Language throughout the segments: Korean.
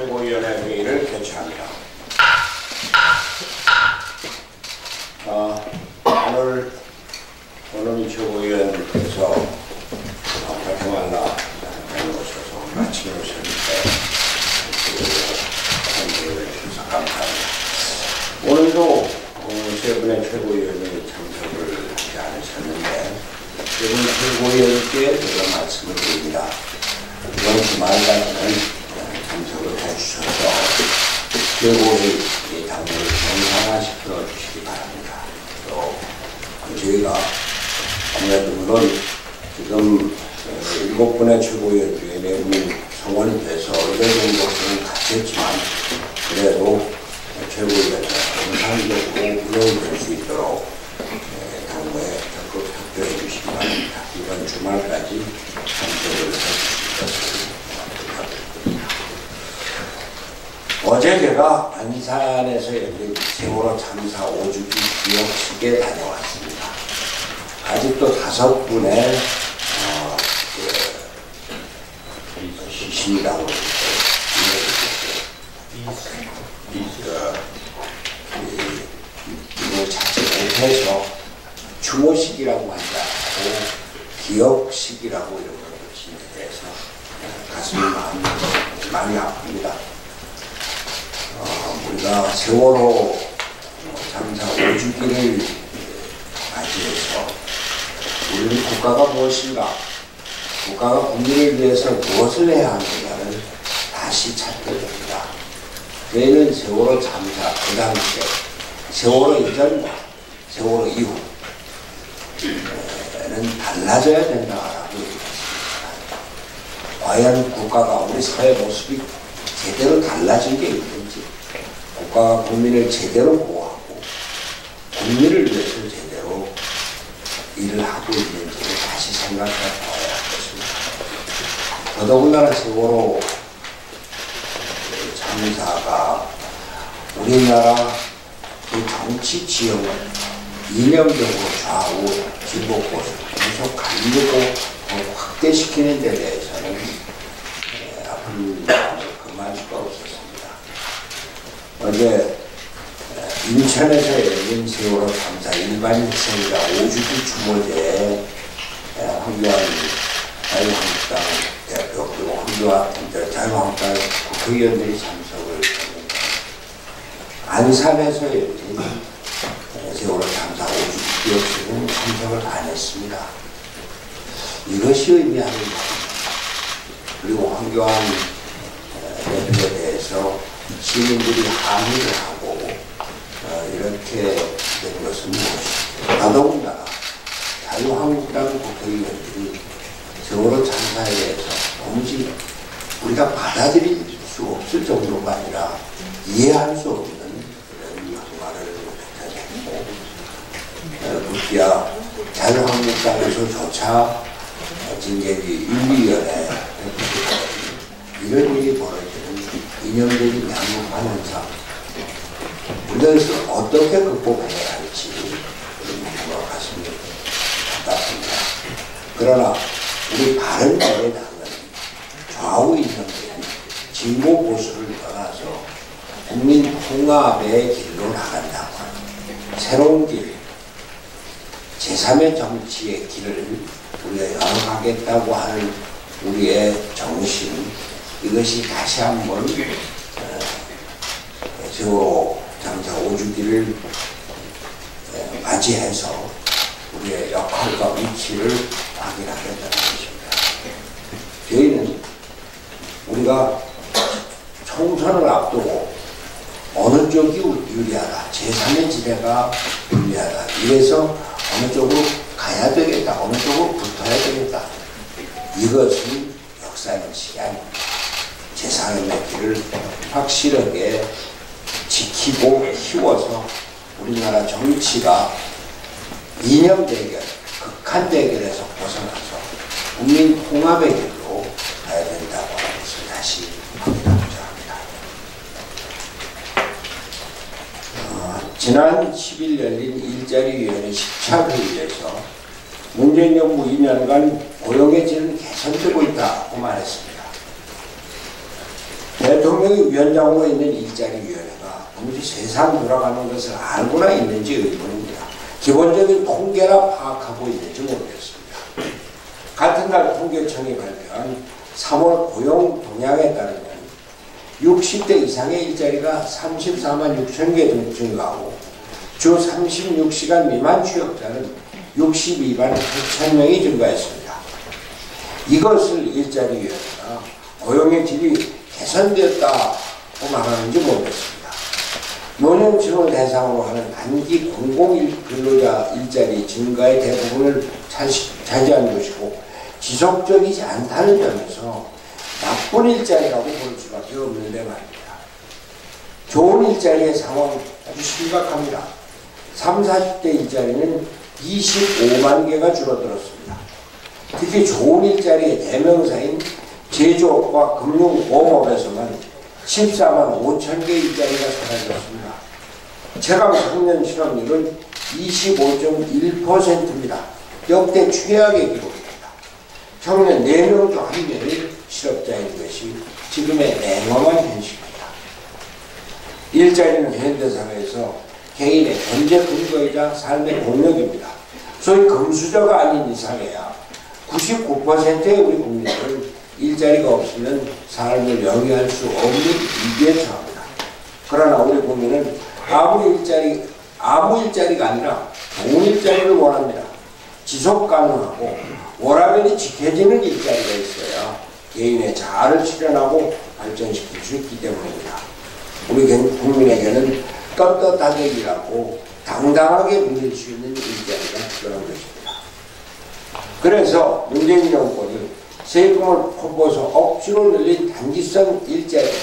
최고위원회 회의를 개최합니다. 오늘 원로민 최고위원께서 발표하려 다녀오셔서 마침 오셨는데 참석을 해주셔서 감사합니다. 오늘도 세 분의 최고위원이 참석을 하지 않으셨는데 세 분 최고위원께 제가 말씀을 드립니다. 이번 주말까지는 참석을 해주셔서 최고의 당무를 정상화시켜 주시기 바랍니다. 또 저희가 아무래도 물론 지금 7분의 최고위원 중에 4분이 성원이 돼서 어느 정도는 갖췄지만 그래도 최고위원회 정상적으로 운영될 수 있도록 당무에 적극 협조해 주시기 바랍니다. 이번 주말까지 참석을 해주실 것을 어제 제가 안산에서 열린 세월호 참사 5주기 기억식에 다녀왔습니다. 아직도 5분의 시신이라고 이거 자체 못해서 추모식이라고 하지 않고 기억식이라고 이런 것을 대해서 가슴이 많이 아픕니다. 우리가 세월호 참사 5주기를 맞이해서 우리 국가가 무엇인가, 국가가 국민을 위해서 무엇을 해야 하는가를 다시 찾게 됩니다. 저희는 세월호 참사 그 당시에 세월호 이전과 세월호 이후는 달라져야 된다라고 얘기했습니다. 과연 국가가 우리 사회 모습이 제대로 달라진 게 있는지, 국가가 국민을 제대로 보호하고 국민을 위해서 제대로 일을 하고 있는지를 다시 생각해 봐야 하겠습니다. 더더군다나 세월호 참사가 우리나라 그 정치 지형을 이념적으로 좌우, 진보, 보수 계속 갈리고 확대시키는 데 대해서는 아픈 마음을 금할 수가 없었습니다. 어제 인천에서 열린 세월호 참사 일반 희생자 5주기 추모제에 황교안 자유한국당 대표 그리고 황교안 자유한국당 국회의원들이 참석을 했습니다. 안산에서 열린 세월호 참사 5주기 기억식은 참석을 안 했습니다. 이것이 의미하는 것입니다. 그리고 황교안 대표에 대해서 시민들이 항의를 하고 이렇게 된 것은 무엇이죠? 더더군다나 자유한국당 국회의원들이 세월호 참사에 대해서 도무지 우리가 받아들일 수 없을 정도가 아니라 이해할 수 없는 그런 말을 했고, 급기야 자유한국당에서조차 징계위 윤리위원회 이런 일이 벌어지는 이념적인 양극화 현상, 우리가 이것을 어떻게 극복해야 할지 그런 가슴이 답답합니다. 그러나 우리 바른미래당은 좌우 이념적인 진보 보수를 떠나서 국민 통합의 길로 나간다고 하는 새로운 길, 제3의 정치의 길을 우리가 열어가겠다고 하는 우리의 정신, 이것이 다시 한번 세월호 참사 5주기를 맞이해서 우리의 역할과 위치를 확인하겠다는 것입니다. 저희는 우리가 총선을 앞두고 어느 쪽이 유리하다, 제3의 지대가 유리하다, 이래서 어느 쪽으로 가야 되겠다, 어느 쪽으로 붙어야 되겠다, 이것은 역사인식이 아닙니다. 제3의 길을 확실하게 지키고 키워서 우리나라 정치가 이념 대결, 극한 대결에서 벗어나서 국민 통합의 길로 가야 된다고 하는 것을 다시 확인하고자 합니다. 지난 10일 열린 일자리위원회 10차 회의에서 문재인 정부 2년간 고용의 질은 개선되고 있다고 말했습니다. 대통령 대통령이 위원장으로 있는 일자리위원회가 도무지 세상 돌아가는 것을 알고나 있는지 의문입니다. 기본적인 통계나 파악하고 있는지 모르겠습니다. 같은 날 통계청이 발표한 3월 고용 동향에 따르면 60대 이상의 일자리가 34만 6천 개 증가하고 주 36시간 미만 취업자는 62만 8천 명이 증가했습니다. 이것을 일자리위원회가 고용의 질이 개선되었다고 말하는지 모르겠습니다. 노년층을 대상으로 하는 단기 공공근로자 일자리 증가의 대부분을 차지한 것이고 지속적이지 않다는 점에서 나쁜 일자리라고 볼 수밖에 없는데 말입니다. 좋은 일자리의 상황 아주 심각합니다. 30, 40대 일자리는 25만 개가 줄어들었습니다. 특히 좋은 일자리의 대명사인 제조업과 금융보험업에서만 14만 5천 개 일자리가 사라졌습니다. 체감 청년 실업률은 25.1%입니다. 역대 최악의 기록입니다. 청년 4명 중 1명이 실업자인 것이 지금의 냉엄한 현실입니다. 일자리는 현대사회에서 개인의 경제 근거이자 삶의 동력입니다. 소위 금수저가 아닌 이상해야 99%의 우리 국민들은 일자리가 없으면 삶을 영위할 수 없는 위기에 처합니다. 그러나 우리 국민은 아무 일자리가 아니라 좋은 일자리를 원합니다. 지속 가능하고 워라밸이 지켜지는 일자리가 있어야 개인의 자아를 실현하고 발전시킬 수 있기 때문입니다. 우리 국민에게는 떳떳하게 일하고 당당하게 누릴 수 있는 일자리가 필요한 것입니다. 그래서 문재인 정권이 세금을 퍼부어서 억지로 늘린 단기성 일자리는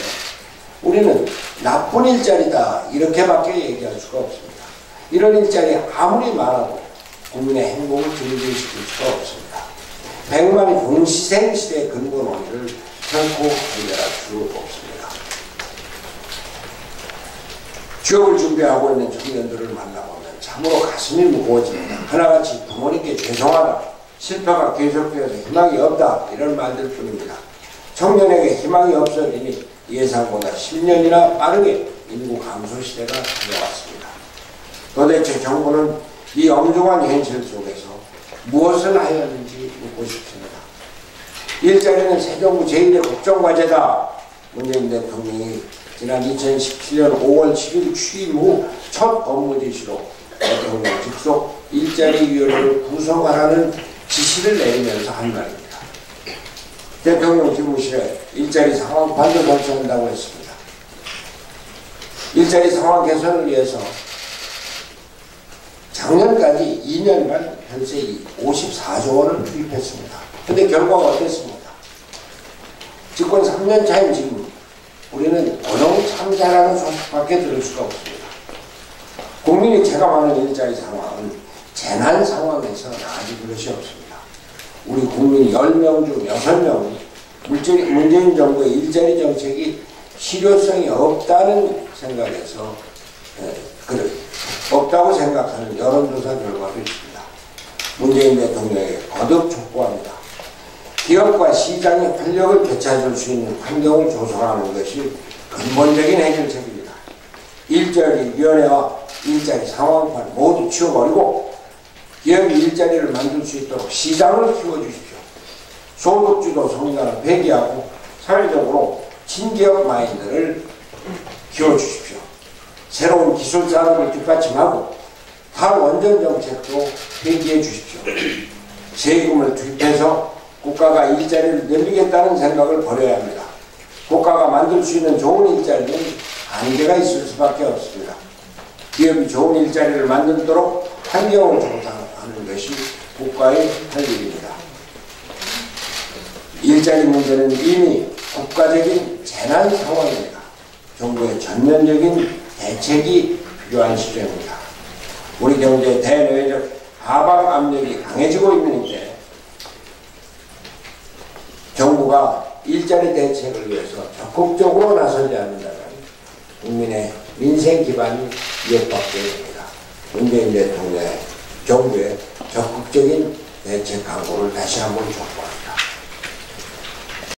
우리는 나쁜 일자리다 이렇게밖에 얘기할 수가 없습니다. 이런 일자리 아무리 많아도 국민의 행복을 증진시킬 수가 없습니다. 100만 공시생 시대의 근본 원인을 결코 해결할 수 없습니다. 취업을 준비하고 있는 청년들을 만나보면 참으로 가슴이 무거워집니다. 하나같이 부모님께 죄송하다, 실패가 계속되어서 희망이 없다 이런 말들 뿐입니다. 청년에게 희망이 없어지니 예상보다 10년이나 빠르게 인구 감소 시대가 찾아왔습니다. 도대체 정부는 이 엄중한 현실 속에서 무엇을 하였는지 묻고 싶습니다. 일자리는 새 정부 제1의 국정과제다. 문재인 대통령이 지난 2017년 5월 10일 취임 후 첫 업무 지시로 대통령 직속 일자리위원회를 구성하라는 지시를 내리면서 한 말입니다. 대통령 집무실에 일자리 상황판도 설치한다고 했습니다. 일자리 상황 개선을 위해서 작년까지 2년간 현재 54조 원을 투입했습니다. 근데 결과가 어땠습니까? 집권 3년 차인 지금 우리는 고용 참사라는 소식밖에 들을 수가 없습니다. 국민이 체감하는 일자리 상황은 재난 상황에서 나아질 것이 없습니다. 우리 국민 10명 중 6명이 문재인 정부의 일자리 정책이 실효성이 없다는 생각에서 없다고 생각하는 여론조사 결과도 있습니다. 문재인 대통령에게 거듭 촉구합니다. 기업과 시장의 활력을 되찾을 수 있는 환경을 조성하는 것이 근본적인 해결책입니다. 일자리위원회와 일자리 상황판 모두 치워버리고 기업이 일자리를 만들 수 있도록 시장을 키워주십시오. 소득주도 성장을 배기하고 사회적으로 친기업 마인드를 키워주십시오. 새로운 기술 산업을 뒷받침하고 탈원전 정책도 폐기해 주십시오. 세금을 투입해서 국가가 일자리를 늘리겠다는 생각을 버려야 합니다. 국가가 만들 수 있는 좋은 일자리는 한계가 있을 수밖에 없습니다. 기업이 좋은 일자리를 만들도록 환경을 조성하는 것이 국가의 할 일입니다. 일자리 문제는 이미 국가적인 재난 상황입니다. 정부의 전면적인 대책이 필요한 시점입니다. 우리 경제의 대내외적 하방 압력이 강해지고 있는 이때 정부가 일자리 대책을 위해서 적극적으로 나서지 않는다면 국민의 민생 기반이 위협받게 됩니다. 문재인 대통령의 정부의 적극적인 대책 강구를 다시 한번 촉구합니다.